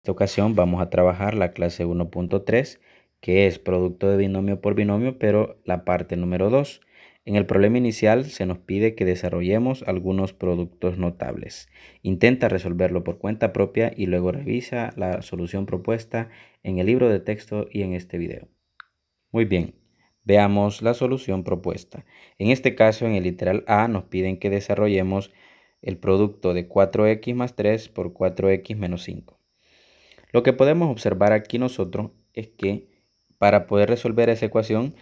esta ocasión vamos a trabajar la clase 1.3, que es producto de binomio por binomio, pero la parte número 2. En el problema inicial se nos pide que desarrollemos algunos productos notables. Intenta resolverlo por cuenta propia y luego revisa la solución propuesta en el libro de texto y en este video. Muy bien, veamos la solución propuesta. En este caso, en el literal A, nos piden que desarrollemos el producto de 4x más 3 por 4x menos 5. Lo que podemos observar aquí nosotros es que para poder resolver esa ecuación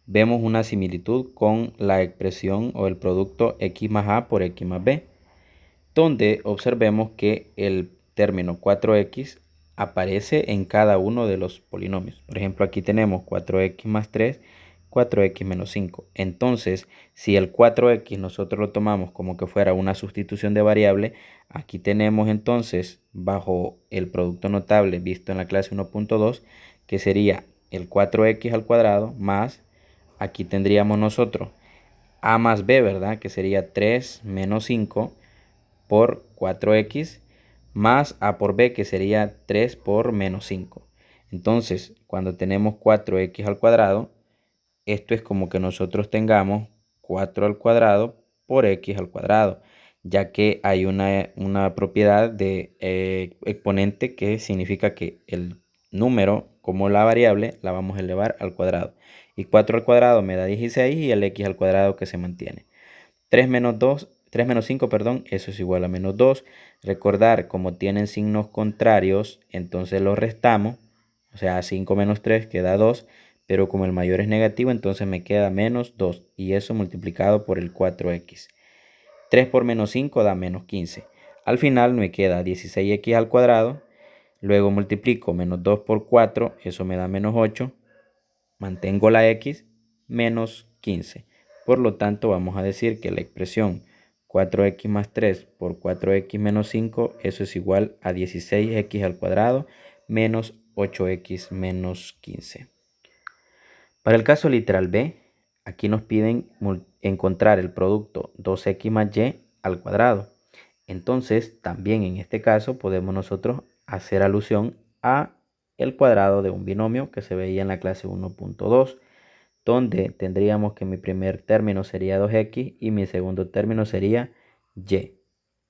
vemos una similitud con la expresión o el producto x más a por x más b, donde observemos que el término 4x aparece en cada uno de los polinomios. Por ejemplo, aquí tenemos 4x más 3, 4x menos 5. Entonces, si el 4x nosotros lo tomamos como que fuera una sustitución de variable, aquí tenemos entonces bajo el producto notable visto en la clase 1.2, que sería el 4x al cuadrado más, aquí tendríamos nosotros a más b, ¿verdad? Que sería 3 menos 5 por 4x más a por b, que sería 3 por menos 5. Entonces, cuando tenemos 4x al cuadrado, esto es como que nosotros tengamos 4 al cuadrado por x al cuadrado, ya que hay una propiedad de exponente que significa que el número como la variable la vamos a elevar al cuadrado. Y 4 al cuadrado me da 16 y el x al cuadrado que se mantiene. 3 menos 5, perdón, eso es igual a menos 2. Recordar, como tienen signos contrarios, entonces los restamos. O sea, 5 menos 3 queda 2. Pero como el mayor es negativo, entonces me queda menos 2. Y eso multiplicado por el 4x. 3 por menos 5 da menos 15. Al final me queda 16x al cuadrado. Luego multiplico menos 2 por 4. Eso me da menos 8. Mantengo la x, menos 15. Por lo tanto, vamos a decir que la expresión 4x más 3 por 4x menos 5, eso es igual a 16x al cuadrado menos 8x menos 15. Para el caso literal B, aquí nos piden encontrar el producto 2x más y al cuadrado. Entonces, también en este caso podemos nosotros hacer alusión a el cuadrado de un binomio que se veía en la clase 1.2, donde tendríamos que mi primer término sería 2x y mi segundo término sería y.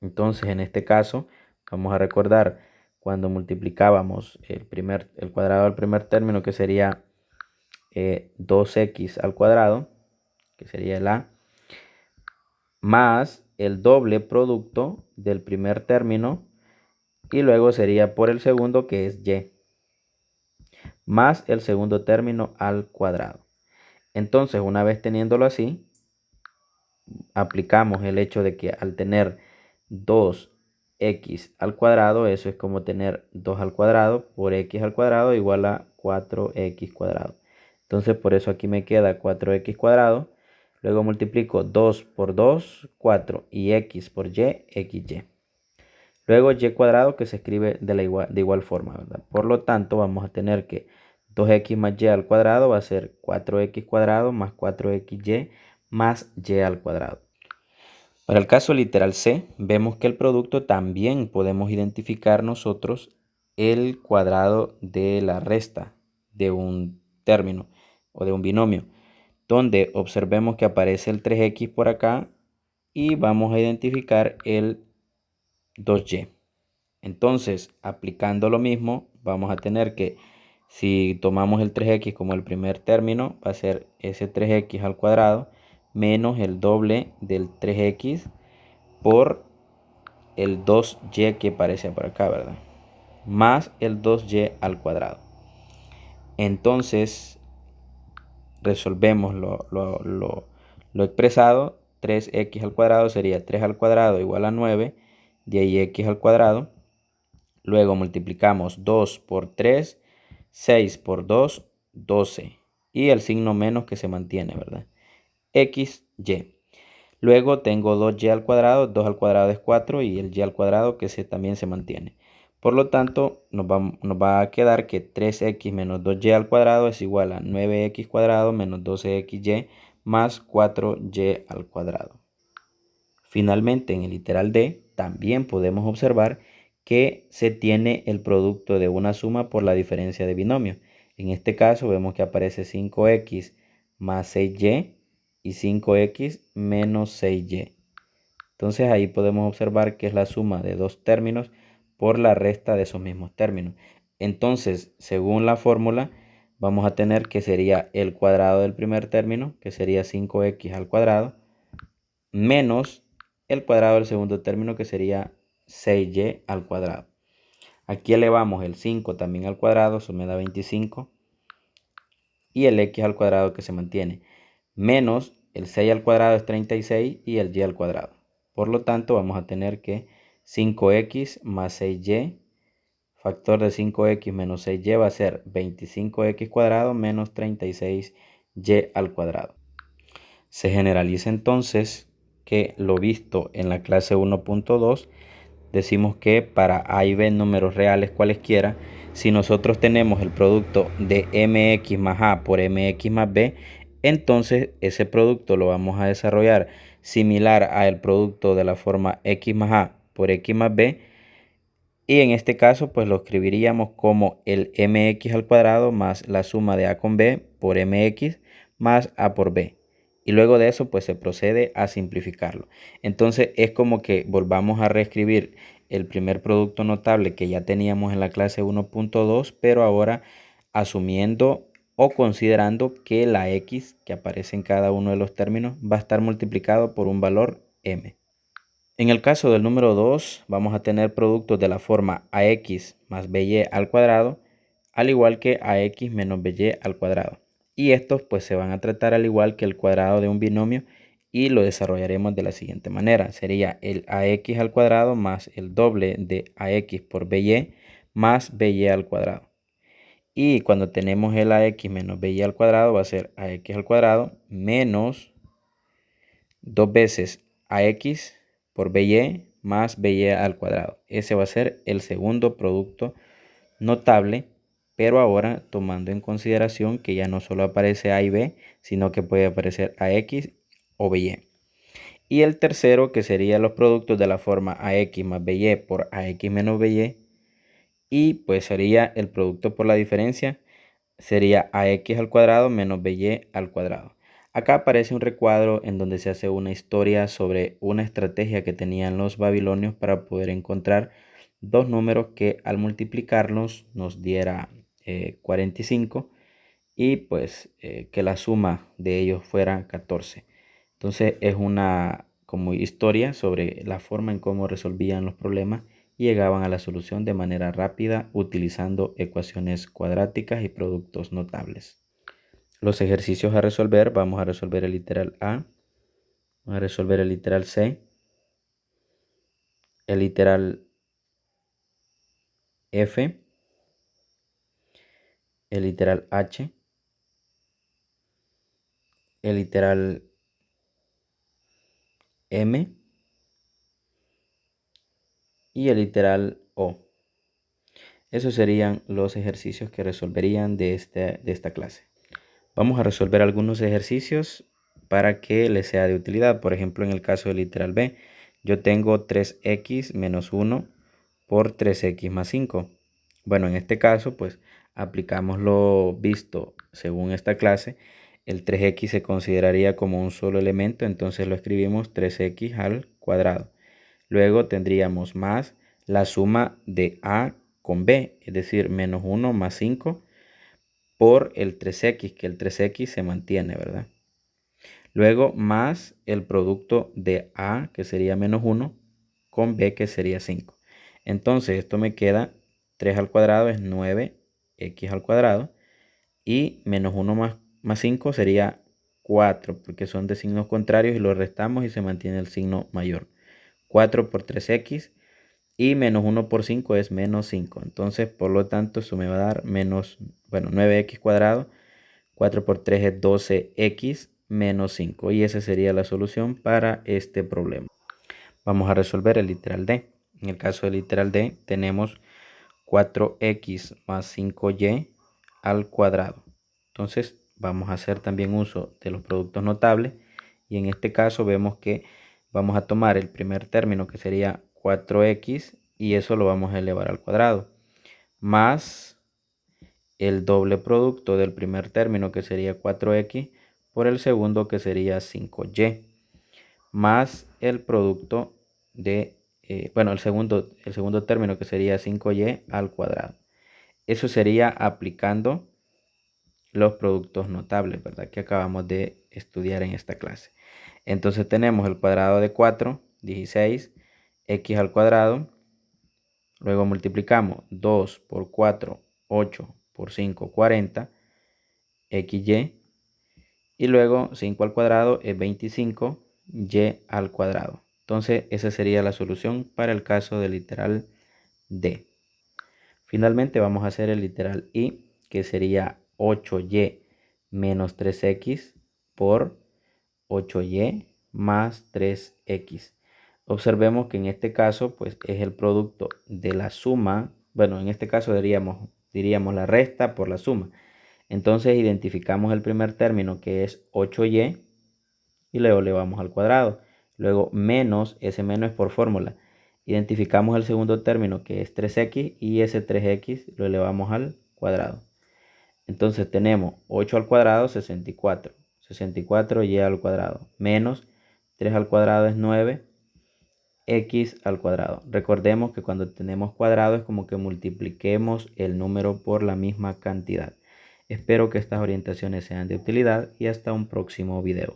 Entonces, en este caso, vamos a recordar cuando multiplicábamos el cuadrado del primer término, que sería 2x al cuadrado, que sería el a, más el doble producto del primer término, y luego sería por el segundo, que es y, más el segundo término al cuadrado. Entonces, una vez teniéndolo así, aplicamos el hecho de que al tener 2x al cuadrado, eso es como tener 2 al cuadrado por x al cuadrado igual a 4x cuadrado. Entonces, por eso aquí me queda 4x cuadrado. Luego multiplico 2 por 2, 4, y x por y, xy. Luego y cuadrado, que se escribe de igual forma, ¿verdad? Por lo tanto, vamos a tener que 2x más y al cuadrado va a ser 4x cuadrado más 4xy más y al cuadrado. Para el caso literal C, vemos que el producto también podemos identificar nosotros el cuadrado de la resta de un término o de un binomio, donde observemos que aparece el 3x por acá y vamos a identificar el 2y. Entonces, aplicando lo mismo, vamos a tener que si tomamos el 3x como el primer término, va a ser ese 3x al cuadrado menos el doble del 3x por el 2y que aparece por acá, ¿verdad? Más el 2y al cuadrado. Entonces, resolvemos lo expresado. 3x al cuadrado sería 3 al cuadrado igual a 9, de ahí x al cuadrado. Luego multiplicamos 2 por 3, 6 por 2, 12. Y el signo menos que se mantiene, ¿verdad? xy. Luego tengo 2y al cuadrado, 2 al cuadrado es 4 y el y al cuadrado que también se mantiene. Por lo tanto, nos va a quedar que 3x menos 2y al cuadrado es igual a 9x cuadrado menos 12xy más 4y al cuadrado. Finalmente, en el literal D, también podemos observar que se tiene el producto de una suma por la diferencia de binomio. En este caso vemos que aparece 5x más 6y y 5x menos 6y. Entonces ahí podemos observar que es la suma de dos términos por la resta de esos mismos términos. Entonces, según la fórmula, vamos a tener que sería el cuadrado del primer término, que sería 5x al cuadrado, menos el cuadrado del segundo término, que sería 6y al cuadrado. Aquí elevamos el 5 también al cuadrado, eso me da 25. Y el x al cuadrado que se mantiene. Menos el 6 al cuadrado es 36 y el y al cuadrado. Por lo tanto, vamos a tener que 5x más 6y, factor de 5x menos 6y va a ser 25x cuadrado menos 36y al cuadrado. Se generaliza entonces que lo visto en la clase 1.2, decimos que para A y B números reales cualesquiera, si nosotros tenemos el producto de mx más A por mx más B, entonces ese producto lo vamos a desarrollar similar al producto de la forma x más A por x más B. Y en este caso pues lo escribiríamos como el mx al cuadrado más la suma de A con B por mx más A por B. Y luego de eso pues se procede a simplificarlo. Entonces es como que volvamos a reescribir el primer producto notable que ya teníamos en la clase 1.2, pero ahora asumiendo o considerando que la x que aparece en cada uno de los términos va a estar multiplicado por un valor m. En el caso del número 2 vamos a tener productos de la forma ax más by al cuadrado, al igual que ax menos by al cuadrado. Y estos pues se van a tratar al igual que el cuadrado de un binomio y lo desarrollaremos de la siguiente manera. Sería el ax al cuadrado más el doble de ax por by más by al cuadrado. Y cuando tenemos el ax menos by al cuadrado va a ser ax al cuadrado menos 2 veces ax por by más by al cuadrado. Ese va a ser el segundo producto notable, pero ahora tomando en consideración que ya no solo aparece a y b, sino que puede aparecer ax o by. Y el tercero, que sería los productos de la forma ax más by por ax menos by, y pues sería el producto por la diferencia, sería ax al cuadrado menos by al cuadrado. Acá aparece un recuadro en donde se hace una historia sobre una estrategia que tenían los babilonios para poder encontrar dos números que al multiplicarlos nos diera 45 y pues que la suma de ellos fuera 14. Entonces es una como historia sobre la forma en cómo resolvían los problemas y llegaban a la solución de manera rápida utilizando ecuaciones cuadráticas y productos notables. Los ejercicios a resolver, vamos a resolver el literal A, vamos a resolver el literal C, el literal F, el literal H, el literal M y el literal O. Esos serían los ejercicios que resolverían de esta clase. Vamos a resolver algunos ejercicios para que les sea de utilidad. Por ejemplo, en el caso del literal B, yo tengo 3x menos 1 por 3x más 5. Bueno, en este caso, pues aplicamos lo visto según esta clase. El 3x se consideraría como un solo elemento, entonces lo escribimos 3x al cuadrado. Luego tendríamos más la suma de a con b, es decir, menos 1 más 5 por el 3x, que el 3x se mantiene, ¿verdad? Luego más el producto de a, que sería menos 1, con b, que sería 5. Entonces esto me queda 3 al cuadrado es 9x al cuadrado y menos 1 más 5 sería 4, porque son de signos contrarios y los restamos y se mantiene el signo mayor. 4 por 3x y menos 1 por 5 es menos 5. Entonces, por lo tanto, eso me va a dar menos, 9x cuadrado. 4 por 3 es 12x menos 5. Y esa sería la solución para este problema. Vamos a resolver el literal D. En el caso del literal D tenemos 4x más 5y al cuadrado. Entonces, vamos a hacer también uso de los productos notables. Y en este caso vemos que vamos a tomar el primer término que sería 4x y eso lo vamos a elevar al cuadrado, más el doble producto del primer término, que sería 4x, por el segundo, que sería 5y, más el producto de, el segundo término, que sería 5y al cuadrado. Eso sería aplicando los productos notables, ¿verdad? Que acabamos de estudiar en esta clase. Entonces tenemos el cuadrado de 4, 16, x al cuadrado. Luego multiplicamos 2 por 4, 8 por 5, 40, xy. Y luego 5 al cuadrado es 25, y al cuadrado. Entonces esa sería la solución para el caso del literal D. Finalmente vamos a hacer el literal I, que sería 8y menos 3x por 8y más 3x. Observemos que en este caso pues es el producto de la suma. Bueno, en este caso diríamos la resta por la suma. Entonces identificamos el primer término, que es 8y, y luego le vamos al cuadrado. Luego menos, ese menos es por fórmula. Identificamos el segundo término, que es 3x, y ese 3x lo elevamos al cuadrado. Entonces tenemos 8 al cuadrado, 64. 64y al cuadrado. Menos 3 al cuadrado es 9. X al cuadrado. Recordemos que cuando tenemos cuadrado es como que multipliquemos el número por la misma cantidad. Espero que estas orientaciones sean de utilidad y hasta un próximo video.